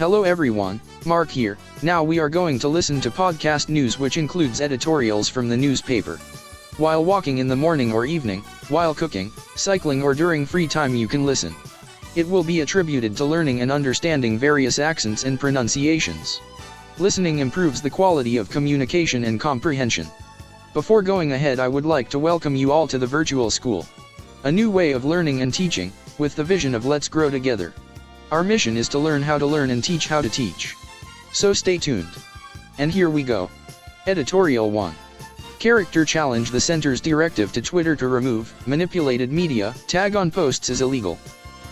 Hello everyone, Mark here. Now we are going to listen to podcast news which includes editorials from the newspaper. While walking in the morning or evening, while cooking, cycling or during free time you can listen. It will be attributed to learning and understanding various accents and pronunciations. Listening improves the quality of communication and comprehension. Before going ahead, I would like to welcome you all to the virtual school. A new way of learning and teaching, with the vision of let's grow together. Our mission is to learn how to learn and teach how to teach. So stay tuned. And here we go. Editorial 1. Character challenge: the center's directive to Twitter to remove manipulated media tag on posts is illegal.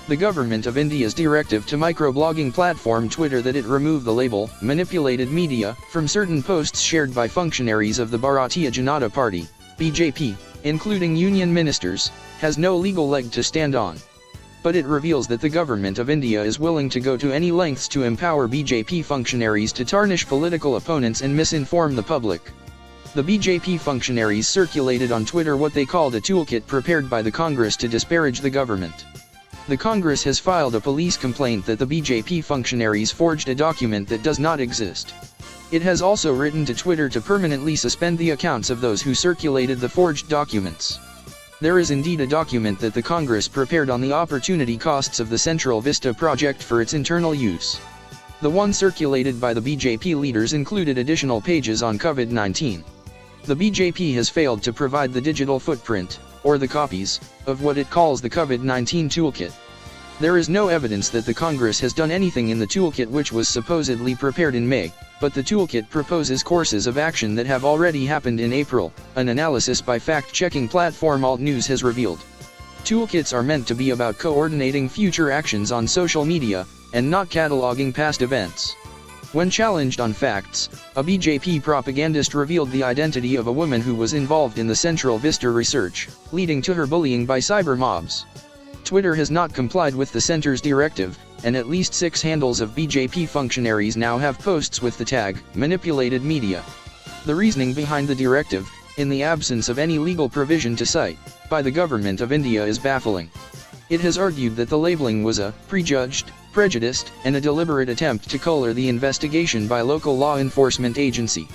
The government of India's directive to microblogging platform Twitter that it remove the label manipulated media from certain posts shared by functionaries of the Bharatiya Janata Party, BJP, including union ministers, has no legal leg to stand on. But it reveals that the government of India is willing to go to any lengths to empower BJP functionaries to tarnish political opponents and misinform the public. The BJP functionaries circulated on Twitter what they called a toolkit prepared by the Congress to disparage the government. The Congress has filed a police complaint that the BJP functionaries forged a document that does not exist. It has also written to Twitter to permanently suspend the accounts of those who circulated the forged documents. There is indeed a document that the Congress prepared on the opportunity costs of the Central Vista project for its internal use. The one circulated by the BJP leaders included additional pages on COVID-19. The BJP has failed to provide the digital footprint, or the copies, of what it calls the COVID-19 toolkit. There is no evidence that the Congress has done anything in the toolkit which was supposedly prepared in May, but the toolkit proposes courses of action that have already happened in April, an analysis by fact-checking platform Alt News has revealed. Toolkits are meant to be about coordinating future actions on social media, and not cataloging past events. When challenged on facts, a BJP propagandist revealed the identity of a woman who was involved in the Central Vista research, leading to her bullying by cyber mobs. Twitter has not complied with the center's directive, and at least 6 handles of BJP functionaries now have posts with the tag, manipulated media. The reasoning behind the directive, in the absence of any legal provision to cite, by the government of India is baffling. It has argued that the labeling was a prejudged, prejudiced, and a deliberate attempt to color the investigation by local law enforcement agency.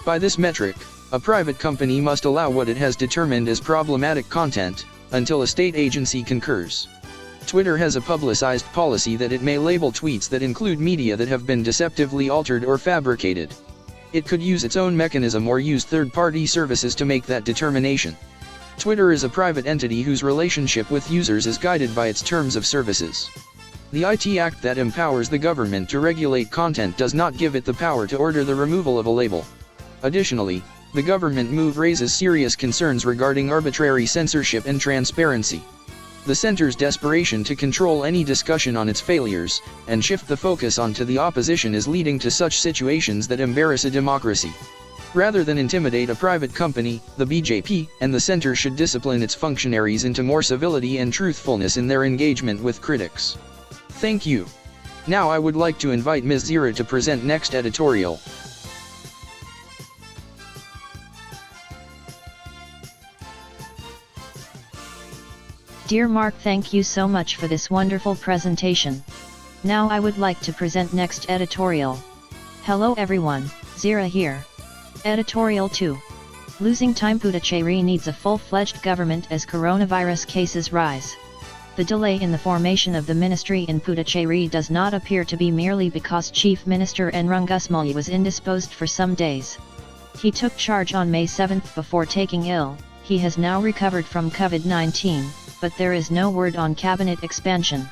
By this metric, a private company must allow what it has determined as problematic content, until a state agency concurs. Twitter has a publicized policy that it may label tweets that include media that have been deceptively altered or fabricated. It could use its own mechanism or use third-party services to make that determination. Twitter is a private entity whose relationship with users is guided by its terms of services. The IT Act that empowers the government to regulate content does not give it the power to order the removal of a label. Additionally, the government move raises serious concerns regarding arbitrary censorship and transparency. The center's desperation to control any discussion on its failures, and shift the focus onto the opposition is leading to such situations that embarrass a democracy. Rather than intimidate a private company, the BJP and the center should discipline its functionaries into more civility and truthfulness in their engagement with critics. Thank you. Now I would like to invite Ms. Zira to present next editorial. Dear Mark, thank you so much for this wonderful presentation. Now I would like to present next editorial. Hello everyone, Zira here. Editorial 2. Losing time: Puducherry needs a full-fledged government as coronavirus cases rise. The delay in the formation of the ministry in Puducherry does not appear to be merely because Chief Minister N. Rangasmally was indisposed for some days. He took charge on May 7 before taking ill. He has now recovered from COVID-19, but there is no word on cabinet expansion.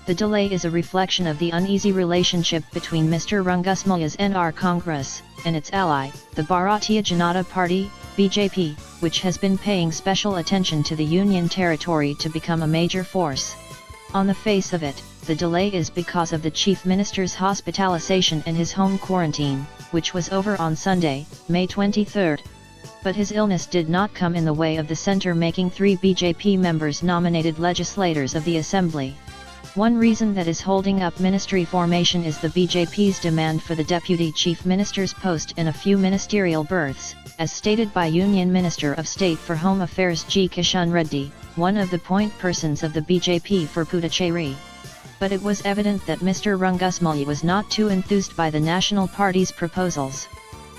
The delay is a reflection of the uneasy relationship between Mr. Rangasmali's NR Congress and its ally, the Bharatiya Janata Party, BJP, which has been paying special attention to the Union territory to become a major force. On the face of it, the delay is because of the Chief Minister's hospitalization and his home quarantine, which was over on Sunday, May 23. But his illness did not come in the way of the centre making 3 BJP members nominated legislators of the Assembly. One reason that is holding up ministry formation is the BJP's demand for the Deputy Chief Minister's post in a few ministerial berths, as stated by Union Minister of State for Home Affairs G. Kishan Reddy, one of the point persons of the BJP for Puducherry. But it was evident that Mr. Rangasmali was not too enthused by the National Party's proposals.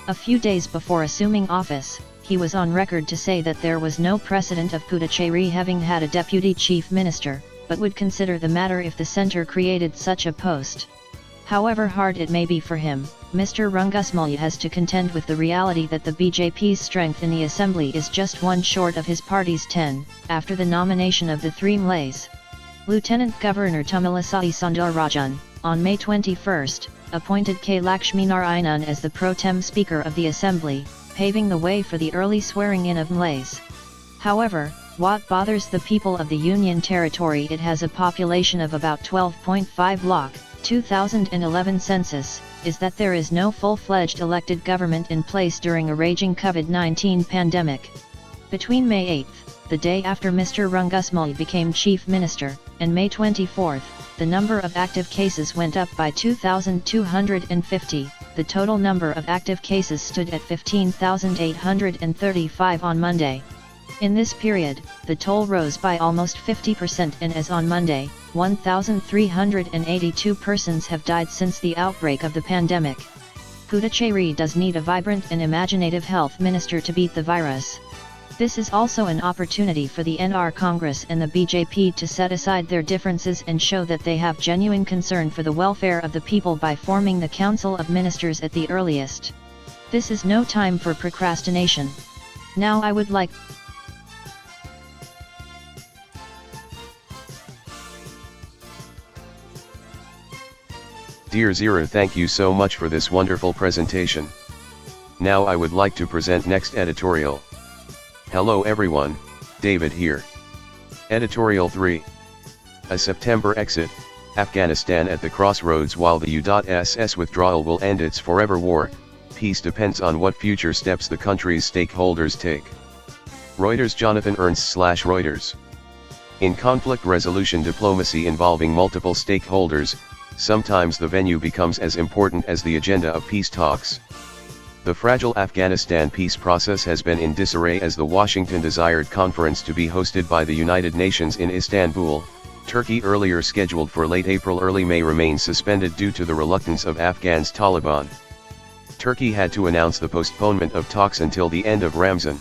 A few days before assuming office, he was on record to say that there was no precedent of Puducherry having had a deputy chief minister, but would consider the matter if the centre created such a post. However hard it may be for him, Mr. Rangasmali has to contend with the reality that the BJP's strength in the assembly is just one short of his party's 10, after the nomination of the three Malays. Lieutenant Governor Tamilisai Soundararajan, on May 21, appointed K. Lakshminarayanan as the pro tem Speaker of the Assembly, paving the way for the early swearing-in of Malays. However, what bothers the people of the Union Territory, it has a population of about 12.5 lakh, 2011 census, is that there is no full-fledged elected government in place during a raging COVID-19 pandemic. Between May 8, the day after Mr. Rangasmali became Chief Minister, and May 24, the number of active cases went up by 2,250, the total number of active cases stood at 15,835 on Monday. In this period, the toll rose by almost 50%, and as on Monday, 1,382 persons have died since the outbreak of the pandemic. Puducherry does need a vibrant and imaginative health minister to beat the virus. This is also an opportunity for the NR Congress and the BJP to set aside their differences and show that they have genuine concern for the welfare of the people by forming the Council of Ministers at the earliest. This is no time for procrastination. Now I would like Dear Zira, thank you so much for this wonderful presentation. Now I would like to present next editorial. Hello everyone, David here. Editorial 3. A September exit, Afghanistan at the crossroads. While the U.SS withdrawal will end its forever war, peace depends on what future steps the country's stakeholders take. Reuters. Jonathan Ernst / Reuters. In conflict resolution diplomacy involving multiple stakeholders, sometimes the venue becomes as important as the agenda of peace talks. The fragile Afghanistan peace process has been in disarray as the Washington-desired conference to be hosted by the United Nations in Istanbul, Turkey, earlier scheduled for late April early May, remains suspended due to the reluctance of Afghans. Taliban. Turkey had to announce the postponement of talks until the end of Ramzan.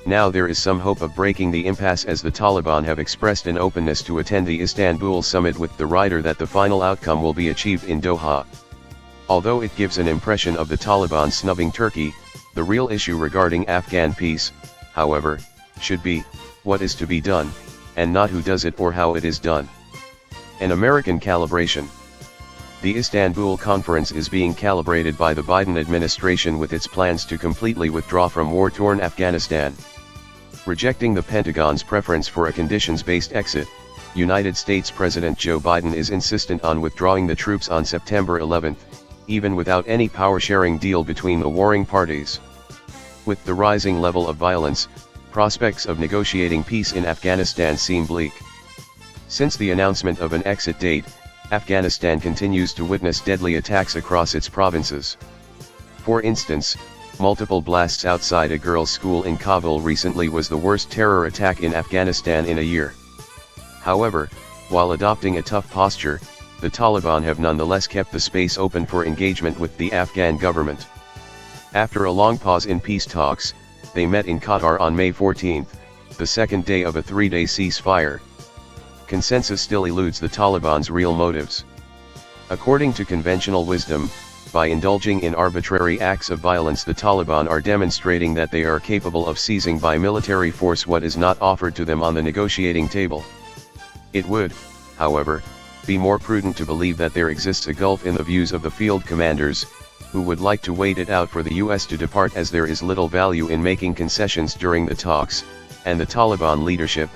Now there is some hope of breaking the impasse as the Taliban have expressed an openness to attend the Istanbul summit, with the rider that the final outcome will be achieved in Doha. Although it gives an impression of the Taliban snubbing Turkey, the real issue regarding Afghan peace, however, should be what is to be done, and not who does it or how it is done. An American calibration. The Istanbul conference is being calibrated by the Biden administration with its plans to completely withdraw from war-torn Afghanistan. Rejecting the Pentagon's preference for a conditions-based exit, United States President Joe Biden is insistent on withdrawing the troops on September 11, even without any power-sharing deal between the warring parties. With the rising level of violence, prospects of negotiating peace in Afghanistan seem bleak. Since the announcement of an exit date, Afghanistan continues to witness deadly attacks across its provinces. For instance, multiple blasts outside a girls' school in Kabul recently was the worst terror attack in Afghanistan in a year. However, while adopting a tough posture, the Taliban have nonetheless kept the space open for engagement with the Afghan government. After a long pause in peace talks, they met in Qatar on May 14, the second day of a three-day ceasefire. Consensus still eludes the Taliban's real motives. According to conventional wisdom, by indulging in arbitrary acts of violence, the Taliban are demonstrating that they are capable of seizing by military force what is not offered to them on the negotiating table. It would, however, be more prudent to believe that there exists a gulf in the views of the field commanders, who would like to wait it out for the US to depart, as there is little value in making concessions during the talks, and the Taliban leadership,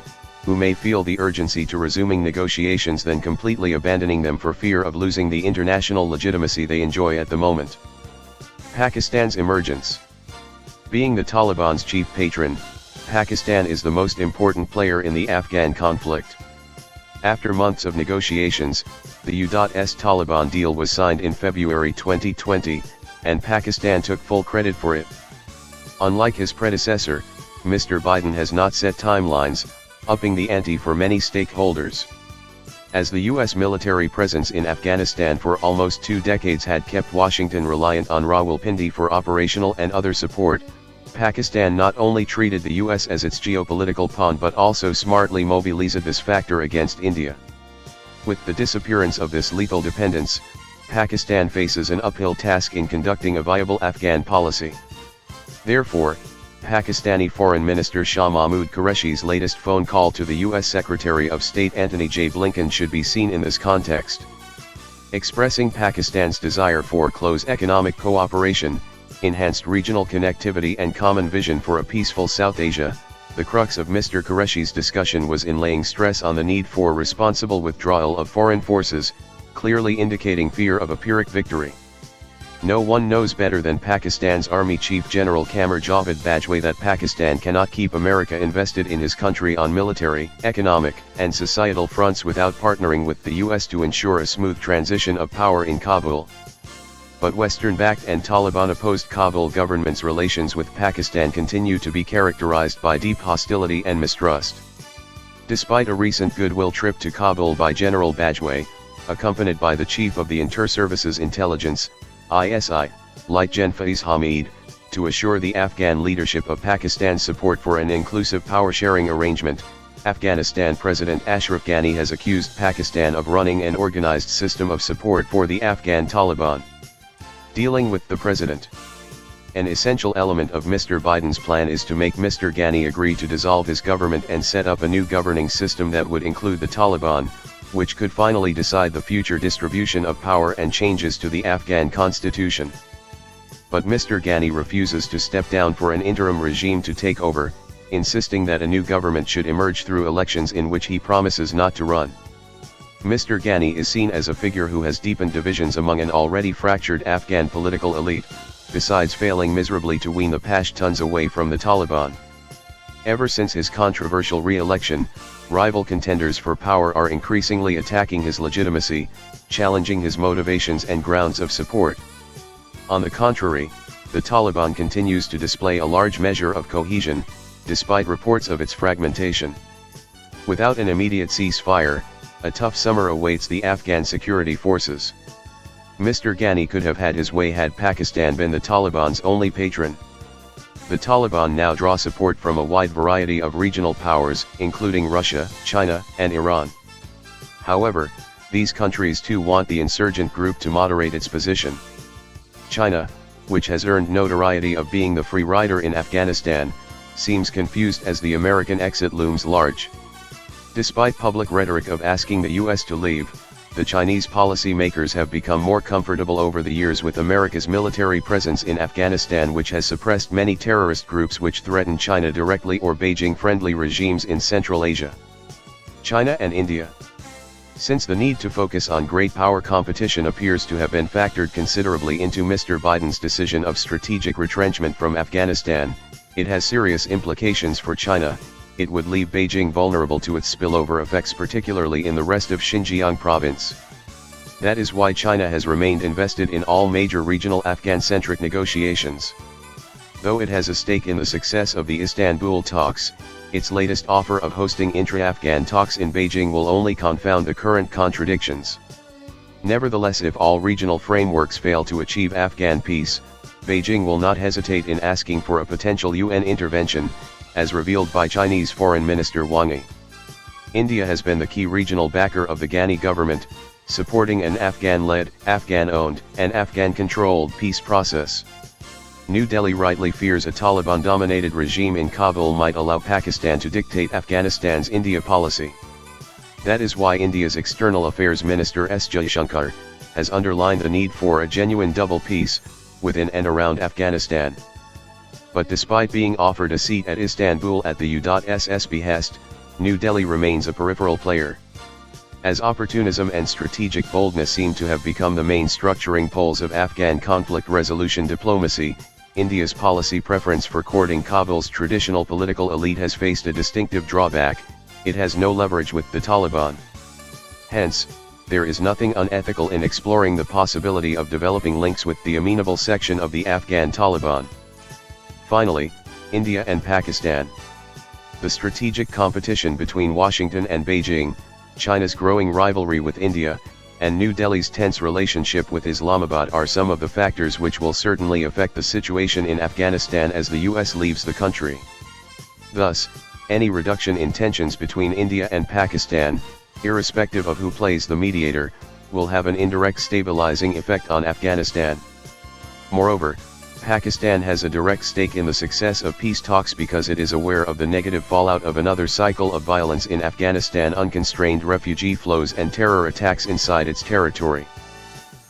who may feel the urgency to resuming negotiations than completely abandoning them for fear of losing the international legitimacy they enjoy at the moment. Pakistan's emergence. Being the Taliban's chief patron, Pakistan is the most important player in the Afghan conflict. After months of negotiations, the U.S. Taliban deal was signed in February 2020, and Pakistan took full credit for it. Unlike his predecessor, Mr. Biden has not set timelines, upping the ante for many stakeholders. as the U.S. military presence in Afghanistan for almost 2 decades had kept Washington reliant on Rawalpindi for operational and other support. Pakistan not only treated the US as its geopolitical pawn but also smartly mobilized this factor against India. With the disappearance of this lethal dependence, Pakistan faces an uphill task in conducting a viable Afghan policy. Therefore, Pakistani Foreign Minister Shah Mahmood Qureshi's latest phone call to the US Secretary of State Antony J. Blinken should be seen in this context. Expressing Pakistan's desire for close economic cooperation, enhanced regional connectivity and common vision for a peaceful South Asia, the crux of Mr. Qureshi's discussion was in laying stress on the need for responsible withdrawal of foreign forces, clearly indicating fear of a Pyrrhic victory. No one knows better than Pakistan's Army Chief General Qamar Javed Bajwa that Pakistan cannot keep America invested in his country on military, economic, and societal fronts without partnering with the US to ensure a smooth transition of power in Kabul. But Western-backed and Taliban-opposed Kabul government's relations with Pakistan continue to be characterized by deep hostility and mistrust. Despite a recent goodwill trip to Kabul by General Bajwa, accompanied by the Chief of the Inter-Services Intelligence, ISI, Light Gen Faiz Hamid, to assure the Afghan leadership of Pakistan's support for an inclusive power-sharing arrangement, Afghanistan President Ashraf Ghani has accused Pakistan of running an organized system of support for the Afghan Taliban. Dealing with the President. An essential element of Mr. Biden's plan is to make Mr. Ghani agree to dissolve his government and set up a new governing system that would include the Taliban, which could finally decide the future distribution of power and changes to the Afghan constitution. But Mr. Ghani refuses to step down for an interim regime to take over, insisting that a new government should emerge through elections in which he promises not to run. Mr. Ghani is seen as a figure who has deepened divisions among an already fractured Afghan political elite, besides failing miserably to wean the Pashtuns away from the Taliban. Ever since his controversial re-election, rival contenders for power are increasingly attacking his legitimacy, challenging his motivations and grounds of support. On the contrary, the Taliban continues to display a large measure of cohesion, despite reports of its fragmentation. Without an immediate ceasefire, a tough summer awaits the Afghan security forces. Mr. Ghani could have had his way had Pakistan been the Taliban's only patron. The Taliban now draw support from a wide variety of regional powers, including Russia, China, and Iran. However, these countries too want the insurgent group to moderate its position. China, which has earned notoriety of being the free rider in Afghanistan, seems confused as the American exit looms large. Despite public rhetoric of asking the US to leave, the Chinese policymakers have become more comfortable over the years with America's military presence in Afghanistan, which has suppressed many terrorist groups which threaten China directly or Beijing-friendly regimes in Central Asia. China and India. Since the need to focus on great power competition appears to have been factored considerably into Mr. Biden's decision of strategic retrenchment from Afghanistan, it has serious implications for China. It would leave Beijing vulnerable to its spillover effects, particularly in the rest of Xinjiang province. That is why China has remained invested in all major regional Afghan-centric negotiations. Though it has a stake in the success of the Istanbul talks, its latest offer of hosting intra-Afghan talks in Beijing will only confound the current contradictions. Nevertheless, if all regional frameworks fail to achieve Afghan peace, Beijing will not hesitate in asking for a potential UN intervention, as revealed by Chinese Foreign Minister Wang Yi. India has been the key regional backer of the Ghani government, supporting an Afghan-led, Afghan-owned, and Afghan-controlled peace process. New Delhi rightly fears a Taliban-dominated regime in Kabul might allow Pakistan to dictate Afghanistan's India policy. That is why India's External Affairs Minister S. Jaishankar has underlined the need for a genuine double peace, within and around Afghanistan. But despite being offered a seat at Istanbul at the US's behest, New Delhi remains a peripheral player. As opportunism and strategic boldness seem to have become the main structuring poles of Afghan conflict resolution diplomacy, India's policy preference for courting Kabul's traditional political elite has faced a distinctive drawback: it has no leverage with the Taliban. Hence, there is nothing unethical in exploring the possibility of developing links with the amenable section of the Afghan Taliban. Finally, India and Pakistan. The strategic competition between Washington and Beijing, China's growing rivalry with India, and New Delhi's tense relationship with Islamabad are some of the factors which will certainly affect the situation in Afghanistan as the US leaves the country. Thus, any reduction in tensions between India and Pakistan, irrespective of who plays the mediator, will have an indirect stabilizing effect on Afghanistan. Moreover, Pakistan has a direct stake in the success of peace talks because it is aware of the negative fallout of another cycle of violence in Afghanistan, unconstrained refugee flows and terror attacks inside its territory.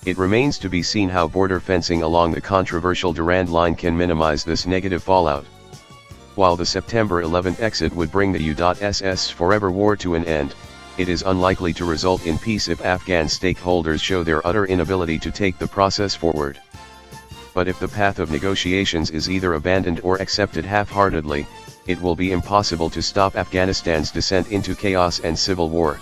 It remains to be seen how border fencing along the controversial Durand Line can minimize this negative fallout. While the September 11 exit would bring the U.SS forever war to an end, it is unlikely to result in peace if Afghan stakeholders show their utter inability to take the process forward. But if the path of negotiations is either abandoned or accepted half-heartedly, it will be impossible to stop Afghanistan's descent into chaos and civil war.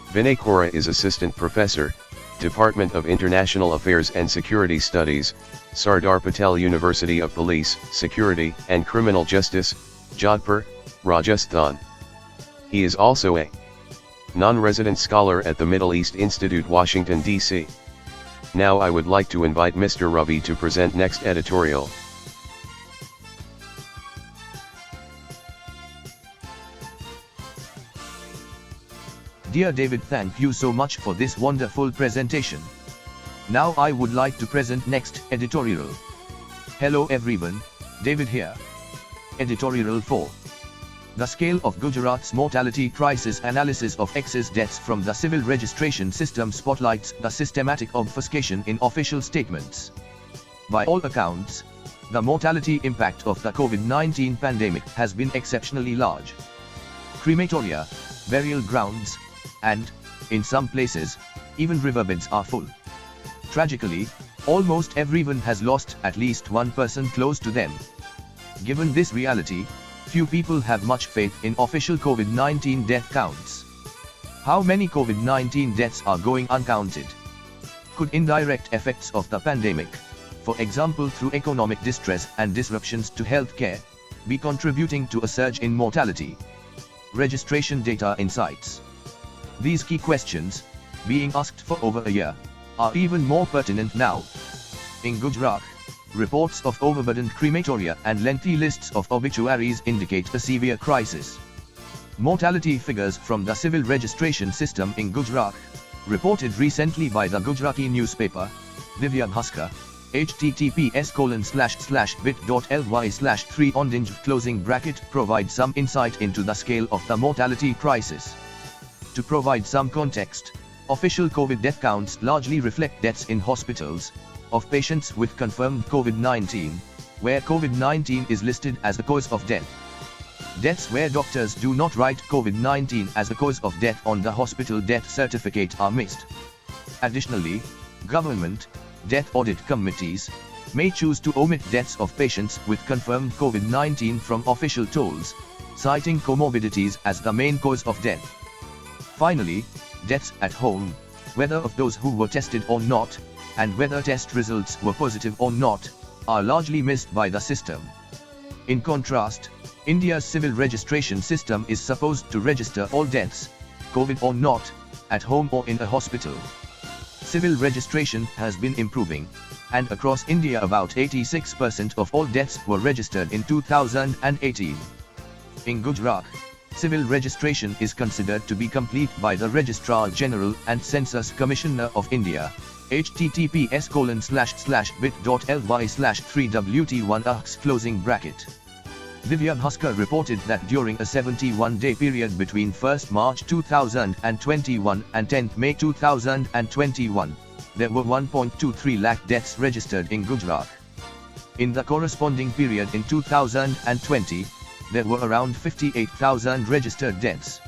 Vinay Kora is Assistant Professor, Department of International Affairs and Security Studies, Sardar Patel University of Police, Security and Criminal Justice, Jodhpur, Rajasthan. He is also a non-resident scholar at the Middle East Institute, Washington, D.C. Now I would like to invite Mr. Ravi to present next editorial. Dear David, thank you so much for this wonderful presentation. Now I would like to present next editorial. Hello everyone, David here. Editorial 4. The scale of Gujarat's mortality crisis. Analysis of excess deaths from the civil registration system spotlights the systematic obfuscation in official statements. By all accounts, the mortality impact of the COVID-19 pandemic has been exceptionally large. Crematoria, burial grounds, and, in some places, even riverbeds are full. Tragically, almost everyone has lost at least one person close to them. Given this reality, few people have much faith in official COVID-19 death counts. How many COVID-19 deaths are going uncounted? Could indirect effects of the pandemic, for example through economic distress and disruptions to healthcare, be contributing to a surge in mortality? Registration data insights. These key questions, being asked for over a year, are even more pertinent now. In Gujarat, reports of overburdened crematoria and lengthy lists of obituaries indicate a severe crisis. Mortality figures from the civil registration system in Gujarat, reported recently by the Gujarati newspaper, Divya Bhaskar, https://bit.ly/3ondinj, provide some insight into the scale of the mortality crisis. To provide some context, official COVID death counts largely reflect deaths in hospitals, of patients with confirmed COVID-19, where COVID-19 is listed as the cause of death. Deaths where doctors do not write COVID-19 as the cause of death on the hospital death certificate are missed. Additionally, government death audit committees may choose to omit deaths of patients with confirmed COVID-19 from official tolls, citing comorbidities as the main cause of death. Finally, deaths at home, whether of those who were tested or not, and whether test results were positive or not, are largely missed by the system. In contrast, India's civil registration system is supposed to register all deaths, COVID or not, at home or in a hospital. Civil registration has been improving, and across India about 86% of all deaths were registered in 2018. In Gujarat, civil registration is considered to be complete by the Registrar General and Census Commissioner of India, https://bit.ly/3wt1ux. Divya Bhaskar reported that during a 71-day period between 1st March 2021 and 10th May 2021, there were 1.23 lakh deaths registered in Gujarat. In the corresponding period in 2020, there were around 58,000 registered deaths.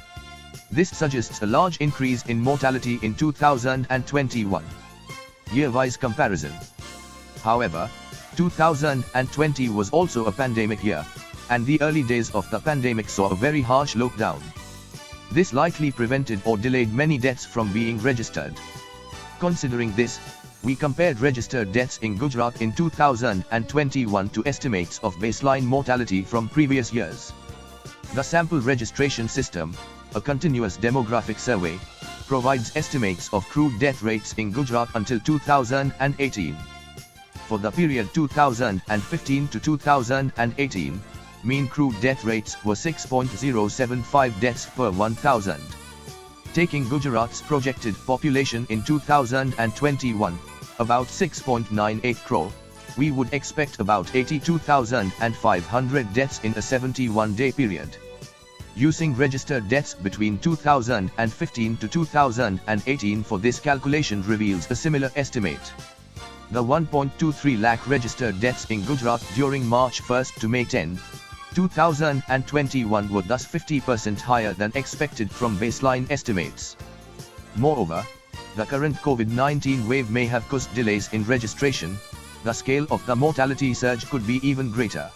This suggests a large increase in mortality in 2021. Year-wise comparison. However, 2020 was also a pandemic year, and the early days of the pandemic saw a very harsh lockdown. This likely prevented or delayed many deaths from being registered. Considering this, we compared registered deaths in Gujarat in 2021 to estimates of baseline mortality from previous years. The sample registration system, a continuous demographic survey, provides estimates of crude death rates in Gujarat until 2018. For the period 2015 to 2018, mean crude death rates were 6.075 deaths per 1,000. Taking Gujarat's projected population in 2021, about 6.98 crore, we would expect about 82,500 deaths in a 71-day period. Using registered deaths between 2015 to 2018 for this calculation reveals a similar estimate. The 1.23 lakh registered deaths in Gujarat during March 1 to May 10, 2021 were thus 50% higher than expected from baseline estimates. Moreover, the current COVID-19 wave may have caused delays in registration. The scale of the mortality surge could be even greater.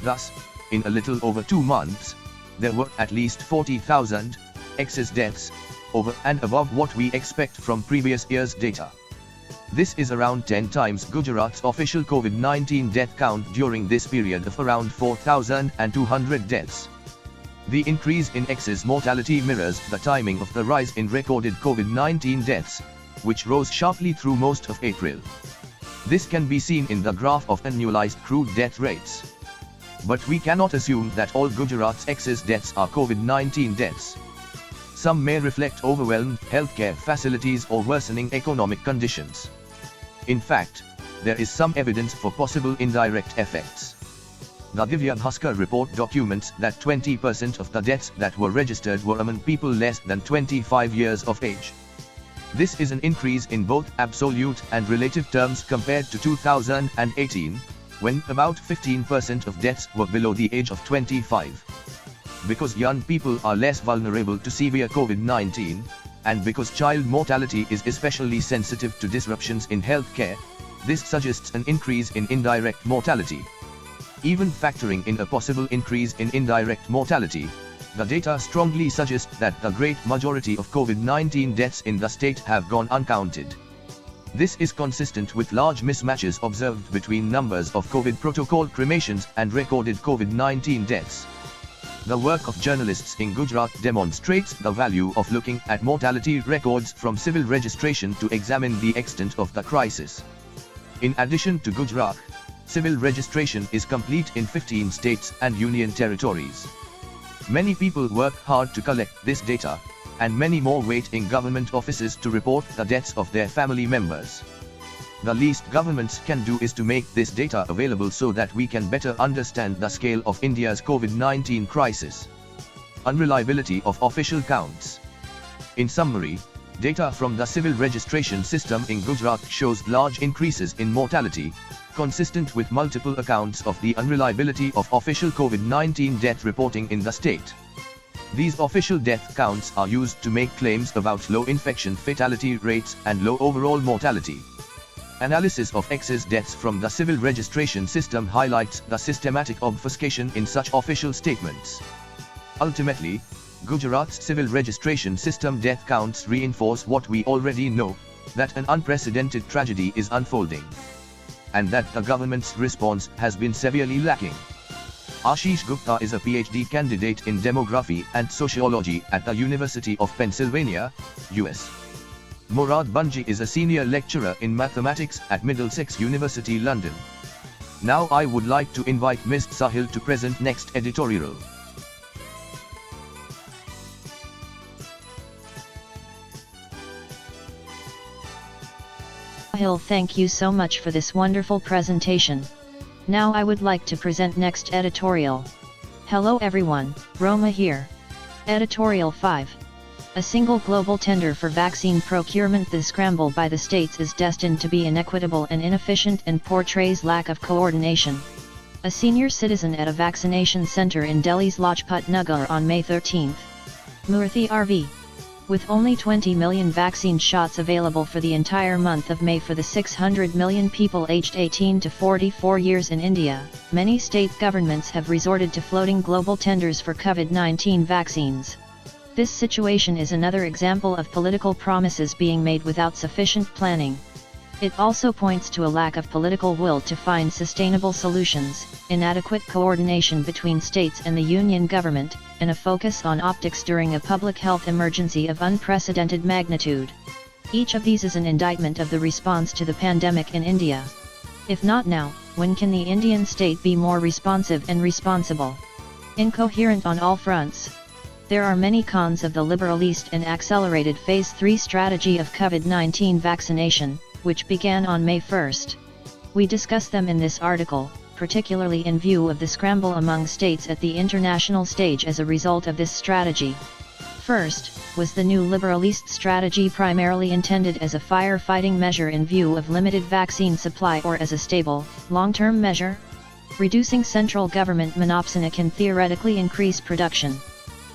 Thus, in a little over 2 months, there were at least 40,000 excess deaths, over and above what we expect from previous year's data. This is around 10 times Gujarat's official COVID-19 death count during this period of around 4,200 deaths. The increase in excess mortality mirrors the timing of the rise in recorded COVID-19 deaths, which rose sharply through most of April. This can be seen in the graph of annualized crude death rates. But we cannot assume that all Gujarat's excess deaths are COVID-19 deaths. Some may reflect overwhelmed healthcare facilities or worsening economic conditions. In fact, there is some evidence for possible indirect effects. The Divya Bhaskar report documents that 20% of the deaths that were registered were among people less than 25 years of age. This is an increase in both absolute and relative terms compared to 2018, when about 15% of deaths were below the age of 25. Because young people are less vulnerable to severe COVID-19, and because child mortality is especially sensitive to disruptions in healthcare, this suggests an increase in indirect mortality. Even factoring in a possible increase in indirect mortality, the data strongly suggest that the great majority of COVID-19 deaths in the state have gone uncounted. This is consistent with large mismatches observed between numbers of COVID protocol cremations and recorded COVID-19 deaths. The work of journalists in Gujarat demonstrates the value of looking at mortality records from civil registration to examine the extent of the crisis. In addition to Gujarat, civil registration is complete in 15 states and union territories. Many people work hard to collect this data, and many more wait in government offices to report the deaths of their family members. The least governments can do is to make this data available so that we can better understand the scale of India's COVID-19 crisis. Unreliability of official counts. In summary, data from the civil registration system in Gujarat shows large increases in mortality, consistent with multiple accounts of the unreliability of official COVID-19 death reporting in the state. These official death counts are used to make claims about low infection fatality rates and low overall mortality. Analysis of excess deaths from the civil registration system highlights the systematic obfuscation in such official statements. Ultimately, Gujarat's civil registration system death counts reinforce what we already know, that an unprecedented tragedy is unfolding, and that the government's response has been severely lacking. Ashish Gupta is a PhD candidate in demography and sociology at the University of Pennsylvania, US. Murad Bunji is a senior lecturer in mathematics at Middlesex University, London. Now I would like to invite Ms. Sahil to present next editorial. Sahil, thank you so much for this wonderful presentation. Now I would like to present next editorial. Hello everyone, Roma here. Editorial 5. A single global tender for vaccine procurement. The scramble by the states is destined to be inequitable and inefficient and portrays lack of coordination. A senior citizen at a vaccination center in Delhi's Lajpat Nagar on May 13. Murthy RV. With only 20 million vaccine shots available for the entire month of May for the 600 million people aged 18 to 44 years in India, many state governments have resorted to floating global tenders for COVID-19 vaccines. This situation is another example of political promises being made without sufficient planning. It also points to a lack of political will to find sustainable solutions, inadequate coordination between states and the union government, and a focus on optics during a public health emergency of unprecedented magnitude. Each of these is an indictment of the response to the pandemic in India. If not now, when can the Indian state be more responsive and responsible? Incoherent on all fronts. There are many cons of the liberalist and accelerated Phase 3 strategy of COVID-19 vaccination, which began on May 1. We discuss them in this article, particularly in view of the scramble among states at the international stage as a result of this strategy. First, was the new liberalist strategy primarily intended as a firefighting measure in view of limited vaccine supply or as a stable, long-term measure? Reducing central government monopsony can theoretically increase production.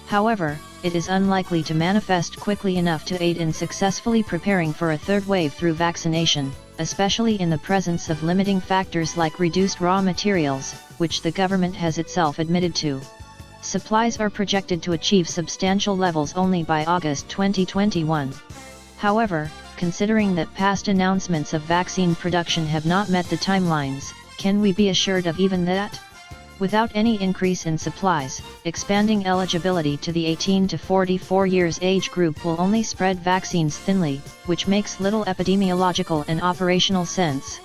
However, it is unlikely to manifest quickly enough to aid in successfully preparing for a third wave through vaccination, especially in the presence of limiting factors like reduced raw materials, which the government has itself admitted to. Supplies are projected to achieve substantial levels only by August 2021. However, considering that past announcements of vaccine production have not met the timelines, can we be assured of even that? Without any increase in supplies, expanding eligibility to the 18 to 44 years age group will only spread vaccines thinly, which makes little epidemiological and operational sense.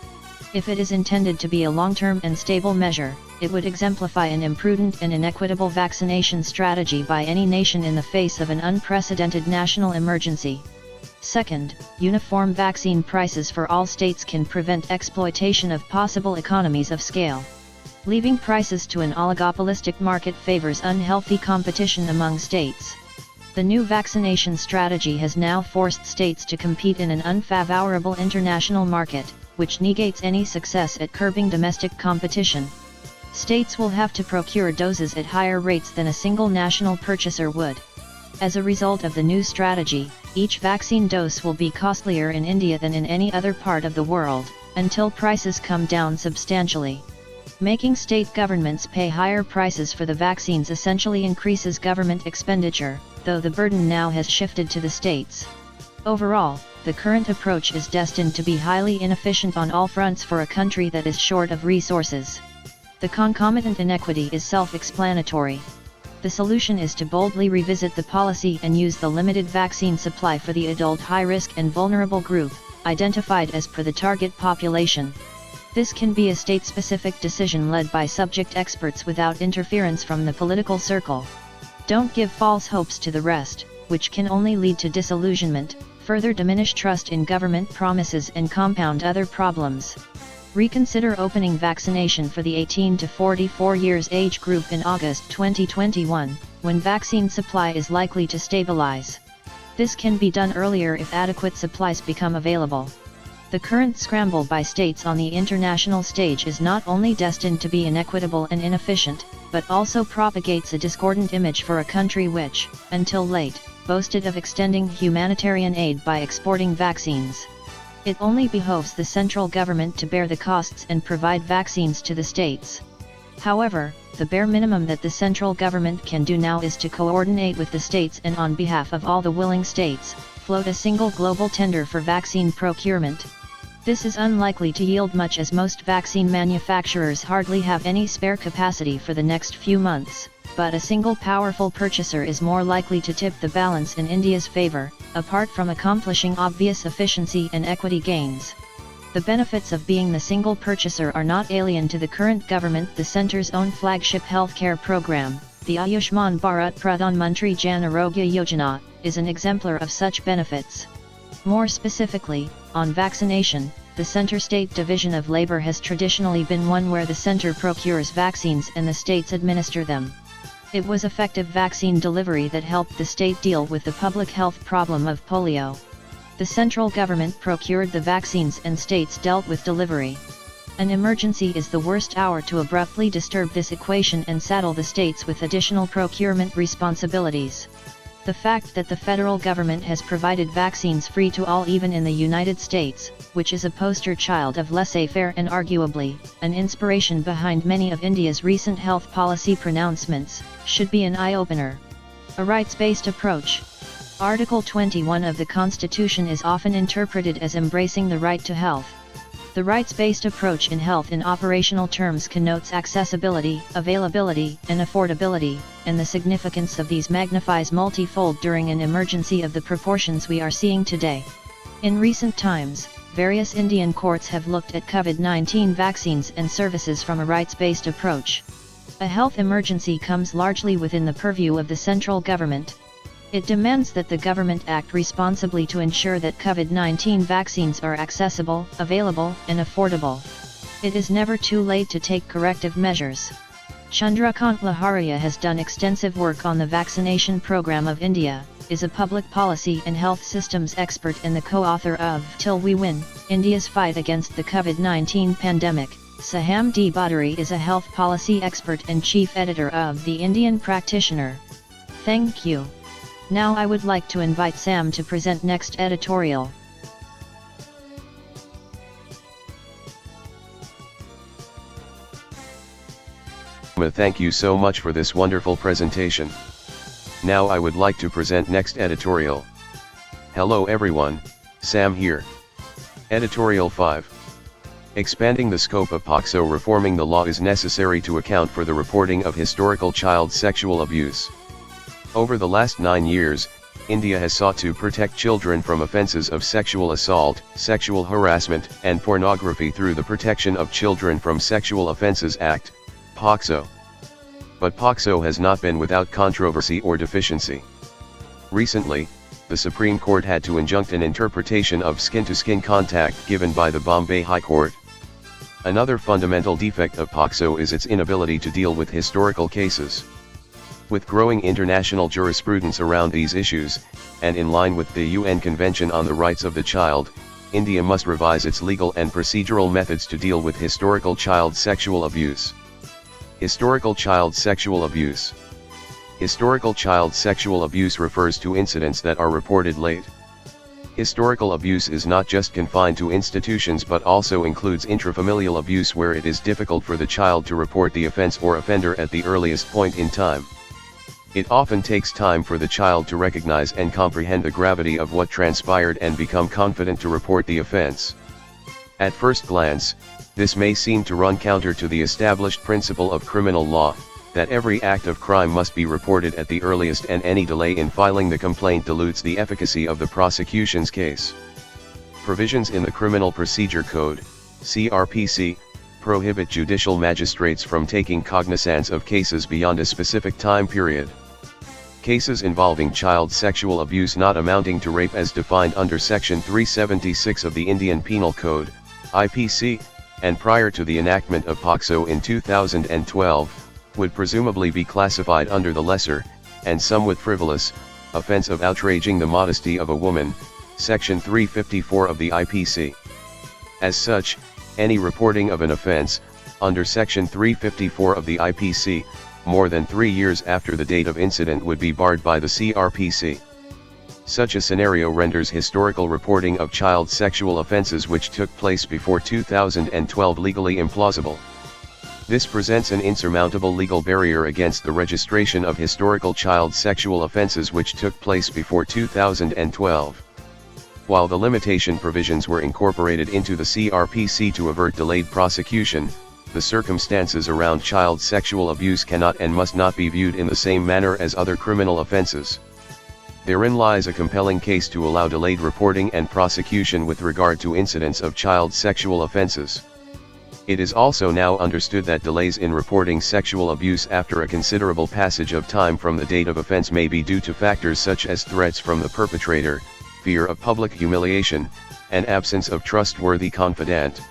If it is intended to be a long-term and stable measure, it would exemplify an imprudent and inequitable vaccination strategy by any nation in the face of an unprecedented national emergency. Second, uniform vaccine prices for all states can prevent exploitation of possible economies of scale. Leaving prices to an oligopolistic market favors unhealthy competition among states. The new vaccination strategy has now forced states to compete in an unfavorable international market, which negates any success at curbing domestic competition. States will have to procure doses at higher rates than a single national purchaser would. As a result of the new strategy, each vaccine dose will be costlier in India than in any other part of the world, until prices come down substantially. Making state governments pay higher prices for the vaccines essentially increases government expenditure, though the burden now has shifted to the states. Overall, the current approach is destined to be highly inefficient on all fronts for a country that is short of resources. The concomitant inequity is self-explanatory. The solution is to boldly revisit the policy and use the limited vaccine supply for the adult high-risk and vulnerable group, identified as per the target population. This can be a state-specific decision led by subject experts without interference from the political circle. Don't give false hopes to the rest, which can only lead to disillusionment, further diminish trust in government promises and compound other problems. Reconsider opening vaccination for the 18 to 44 years age group in August 2021, when vaccine supply is likely to stabilize. This can be done earlier if adequate supplies become available. The current scramble by states on the international stage is not only destined to be inequitable and inefficient, but also propagates a discordant image for a country which, until late, boasted of extending humanitarian aid by exporting vaccines. It only behoves the central government to bear the costs and provide vaccines to the states. However, the bare minimum that the central government can do now is to coordinate with the states and on behalf of all the willing states, float a single global tender for vaccine procurement. This is unlikely to yield much as most vaccine manufacturers hardly have any spare capacity for the next few months, but a single powerful purchaser is more likely to tip the balance in India's favor, apart from accomplishing obvious efficiency and equity gains. The benefits of being the single purchaser are not alien to the current government. The centre's own flagship healthcare program, the Ayushman Bharat Pradhan Mantri Jan Arogya Yojana, is an exemplar of such benefits. More specifically, on vaccination, the Centre State Division of Labour has traditionally been one where the centre procures vaccines and the states administer them. It was effective vaccine delivery that helped the state deal with the public health problem of polio. The central government procured the vaccines and states dealt with delivery. An emergency is the worst hour to abruptly disturb this equation and saddle the states with additional procurement responsibilities. The fact that the federal government has provided vaccines free to all even in the United States, which is a poster child of laissez-faire and arguably, an inspiration behind many of India's recent health policy pronouncements, should be an eye-opener. A rights-based approach. Article 21 of the Constitution is often interpreted as embracing the right to health. The rights-based approach in health in operational terms connotes accessibility, availability, and affordability, and the significance of these magnifies multifold during an emergency of the proportions we are seeing today. In recent times, various Indian courts have looked at COVID-19 vaccines and services from a rights-based approach. A health emergency comes largely within the purview of the central government. It demands that the government act responsibly to ensure that COVID-19 vaccines are accessible, available, and affordable. It is never too late to take corrective measures. Chandrakant Laharia has done extensive work on the vaccination program of India, is a public policy and health systems expert and the co-author of Till We Win, India's Fight Against the COVID-19 Pandemic. Saham D. Bhattari is a health policy expert and chief editor of The Indian Practitioner. Thank you. Now I would like to invite Sam to present next editorial. Thank you so much for this wonderful presentation. Now I would like to present next editorial. Hello everyone, Sam here. Editorial 5. Expanding the scope of POCSO. Reforming the law is necessary to account for the reporting of historical child sexual abuse. Over the last 9 years, India has sought to protect children from offences of sexual assault, sexual harassment, and pornography through the Protection of Children from Sexual Offences Act, POCSO. But POCSO has not been without controversy or deficiency. Recently, the Supreme Court had to injunct an interpretation of skin-to-skin contact given by the Bombay High Court. Another fundamental defect of POCSO is its inability to deal with historical cases. With growing international jurisprudence around these issues, and in line with the UN Convention on the Rights of the Child, India must revise its legal and procedural methods to deal with historical child sexual abuse. Historical child sexual abuse. Historical child sexual abuse refers to incidents that are reported late. Historical abuse is not just confined to institutions but also includes intrafamilial abuse where it is difficult for the child to report the offense or offender at the earliest point in time. It often takes time for the child to recognize and comprehend the gravity of what transpired and become confident to report the offense. At first glance, this may seem to run counter to the established principle of criminal law, that every act of crime must be reported at the earliest and any delay in filing the complaint dilutes the efficacy of the prosecution's case. Provisions in the Criminal Procedure Code, CRPC, prohibit judicial magistrates from taking cognizance of cases beyond a specific time period. Cases involving child sexual abuse not amounting to rape as defined under Section 376 of the Indian Penal Code, IPC, and prior to the enactment of POCSO in 2012, would presumably be classified under the lesser, and somewhat frivolous, offense of outraging the modesty of a woman, Section 354 of the IPC. As such, any reporting of an offense, under Section 354 of the IPC, more than 3 years after the date of incident would be barred by the CRPC. Such a scenario renders historical reporting of child sexual offenses which took place before 2012 legally implausible. This presents an insurmountable legal barrier against the registration of historical child sexual offenses which took place before 2012. While the limitation provisions were incorporated into the CRPC to avert delayed prosecution, the circumstances around child sexual abuse cannot and must not be viewed in the same manner as other criminal offenses. Therein lies a compelling case to allow delayed reporting and prosecution with regard to incidents of child sexual offenses. It is also now understood that delays in reporting sexual abuse after a considerable passage of time from the date of offense may be due to factors such as threats from the perpetrator, fear of public humiliation, and absence of trustworthy confidant.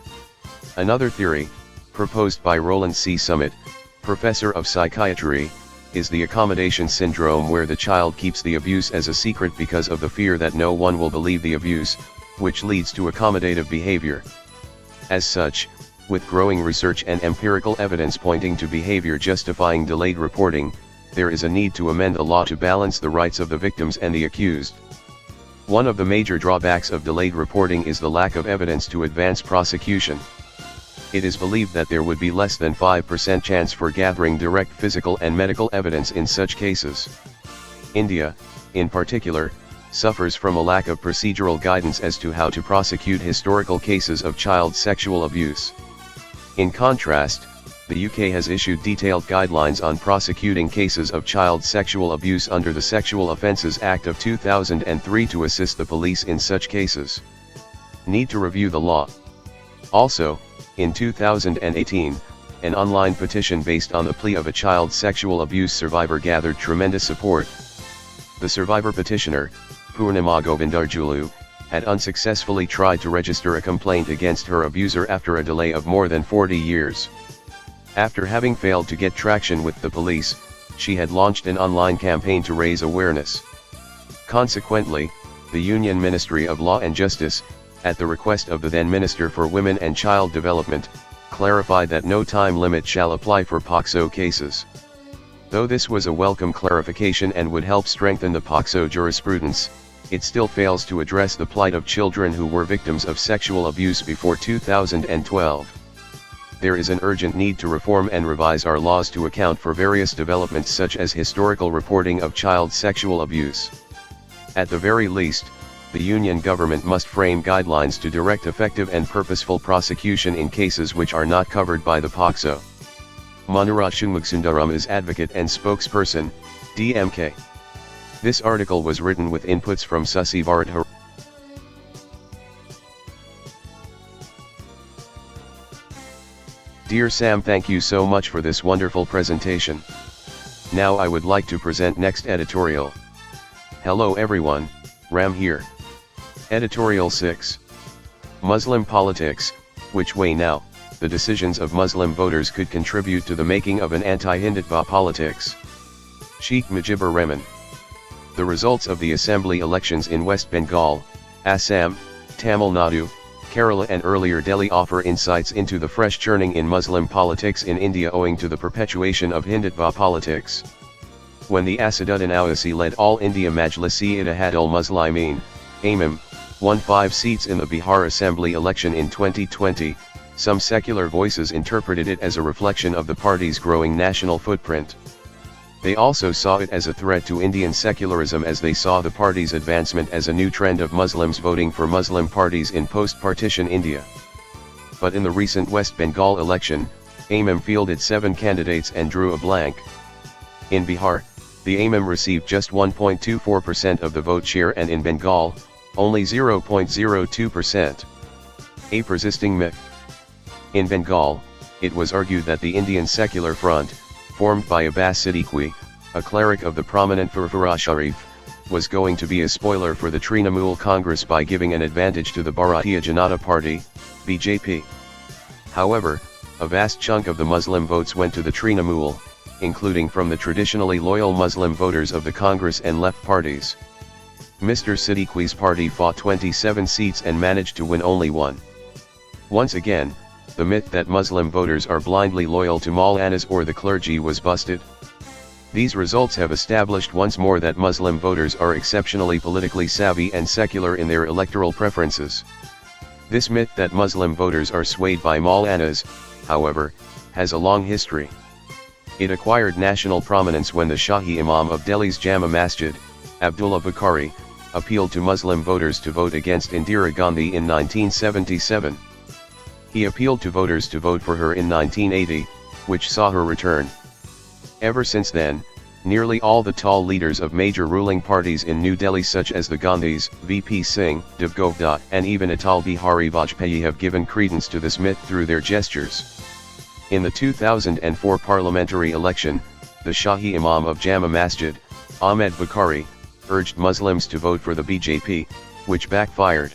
Another theory, proposed by Roland C. Summit, professor of psychiatry, is the accommodation syndrome, where the child keeps the abuse as a secret because of the fear that no one will believe the abuse, which leads to accommodative behavior. As such, with growing research and empirical evidence pointing to behavior justifying delayed reporting, there is a need to amend the law to balance the rights of the victims and the accused. One of the major drawbacks of delayed reporting is the lack of evidence to advance prosecution. It is believed that there would be less than 5% chance for gathering direct physical and medical evidence in such cases. India, in particular, suffers from a lack of procedural guidance as to how to prosecute historical cases of child sexual abuse. In contrast, the UK has issued detailed guidelines on prosecuting cases of child sexual abuse under the Sexual Offences Act of 2003 to assist the police in such cases. Need to review the law. Also, in 2018, an online petition based on the plea of a child sexual abuse survivor gathered tremendous support. The survivor petitioner, Purnima Govindarjulu, had unsuccessfully tried to register a complaint against her abuser after a delay of more than 40 years. After having failed to get traction with the police, she had launched an online campaign to raise awareness. Consequently, the Union Ministry of Law and Justice, at the request of the then Minister for Women and Child Development, clarified that no time limit shall apply for POCSO cases. Though this was a welcome clarification and would help strengthen the POCSO jurisprudence, it still fails to address the plight of children who were victims of sexual abuse before 2012. There is an urgent need to reform and revise our laws to account for various developments such as historical reporting of child sexual abuse. At the very least, the Union government must frame guidelines to direct effective and purposeful prosecution in cases which are not covered by the POCSO. Manuraj Shumagsundaram is advocate and spokesperson, DMK. This article was written with inputs from Susi Varadhar. Dear Sam, thank you so much for this wonderful presentation. Now I would like to present next editorial. Hello everyone, Ram here. Editorial 6. Muslim politics, which way now, the decisions of Muslim voters could contribute to the making of an anti-Hindutva politics. Sheikh Mujibur Rahman. The results of the assembly elections in West Bengal, Assam, Tamil Nadu, Kerala and earlier Delhi offer insights into the fresh churning in Muslim politics in India owing to the perpetuation of Hindutva politics. When the Asaduddin Owaisi led All India Majlis-e-Ittihad Muslimin, AIMM, won 5 seats in the Bihar Assembly election in 2020, some secular voices interpreted it as a reflection of the party's growing national footprint. They also saw it as a threat to Indian secularism as they saw the party's advancement as a new trend of Muslims voting for Muslim parties in post-partition India. But in the recent West Bengal election, AIMM fielded 7 candidates and drew a blank. In Bihar, the AIMM received just 1.24% of the vote share and in Bengal, only 0.02%. A persisting myth. In Bengal, it was argued that the Indian Secular Front, formed by Abbas Siddiqui, a cleric of the prominent Furfura Sharif, was going to be a spoiler for the Trinamool Congress by giving an advantage to the Bharatiya Janata Party, BJP. However, a vast chunk of the Muslim votes went to the Trinamool, including from the traditionally loyal Muslim voters of the Congress and left parties. Mr. Siddiqui's party fought 27 seats and managed to win only 1. Once again, the myth that Muslim voters are blindly loyal to Maulanas or the clergy was busted. These results have established once more that Muslim voters are exceptionally politically savvy and secular in their electoral preferences. This myth that Muslim voters are swayed by Maulanas, however, has a long history. It acquired national prominence when the Shahi Imam of Delhi's Jama Masjid, Abdullah Bukhari, appealed to Muslim voters to vote against Indira Gandhi in 1977. He appealed to voters to vote for her in 1980, which saw her return. Ever since then, nearly all the tall leaders of major ruling parties in New Delhi such as the Gandhis, VP Singh, Devgovda, and even Atal Bihari Vajpayee have given credence to this myth through their gestures. In the 2004 parliamentary election, the Shahi Imam of Jama Masjid, Ahmed Bukhari, urged Muslims to vote for the BJP, which backfired.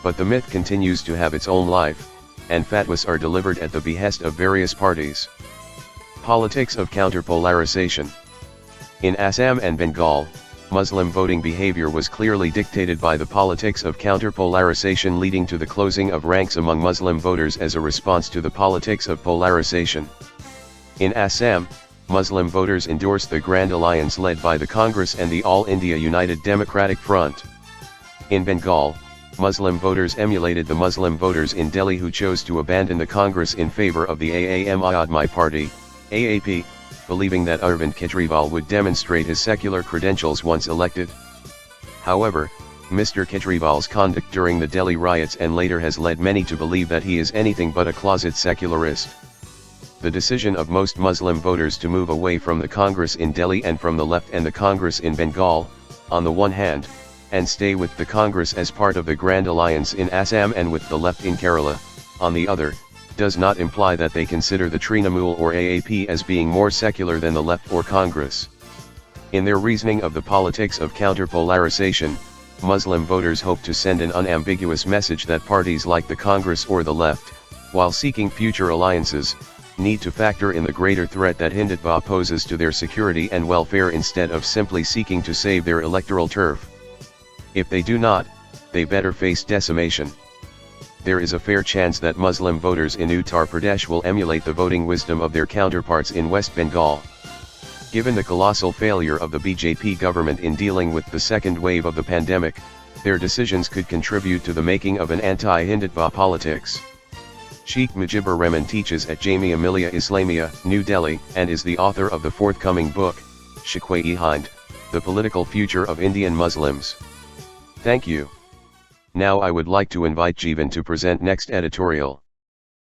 But the myth continues to have its own life, and fatwas are delivered at the behest of various parties. Politics of counterpolarization. In Assam and Bengal, Muslim voting behavior was clearly dictated by the politics of counterpolarization, leading to the closing of ranks among Muslim voters as a response to the politics of polarization. In Assam, Muslim voters endorsed the Grand Alliance led by the Congress and the All India United Democratic Front. In Bengal, Muslim voters emulated the Muslim voters in Delhi who chose to abandon the Congress in favour of the Aam Aadmi Party, AAP, believing that Arvind Kejriwal would demonstrate his secular credentials once elected. However, Mr. Kejriwal's conduct during the Delhi riots and later has led many to believe that he is anything but a closet secularist. The decision of most Muslim voters to move away from the Congress in Delhi and from the left and the Congress in Bengal, on the one hand, and stay with the Congress as part of the Grand Alliance in Assam and with the left in Kerala, on the other, does not imply that they consider the Trinamool or AAP as being more secular than the left or Congress. In their reasoning of the politics of counterpolarization, Muslim voters hope to send an unambiguous message that parties like the Congress or the left, while seeking future alliances, need to factor in the greater threat that Hindutva poses to their security and welfare instead of simply seeking to save their electoral turf. If they do not, they better face decimation. There is a fair chance that Muslim voters in Uttar Pradesh will emulate the voting wisdom of their counterparts in West Bengal. Given the colossal failure of the BJP government in dealing with the second wave of the pandemic, their decisions could contribute to the making of an anti-Hindutva politics. Sheikh Mujibur Rahman teaches at Jamia Millia Islamia, New Delhi, and is the author of the forthcoming book, Shikwai-e-Hind, The Political Future of Indian Muslims. Thank you. Now I would like to invite Jeevan to present next editorial.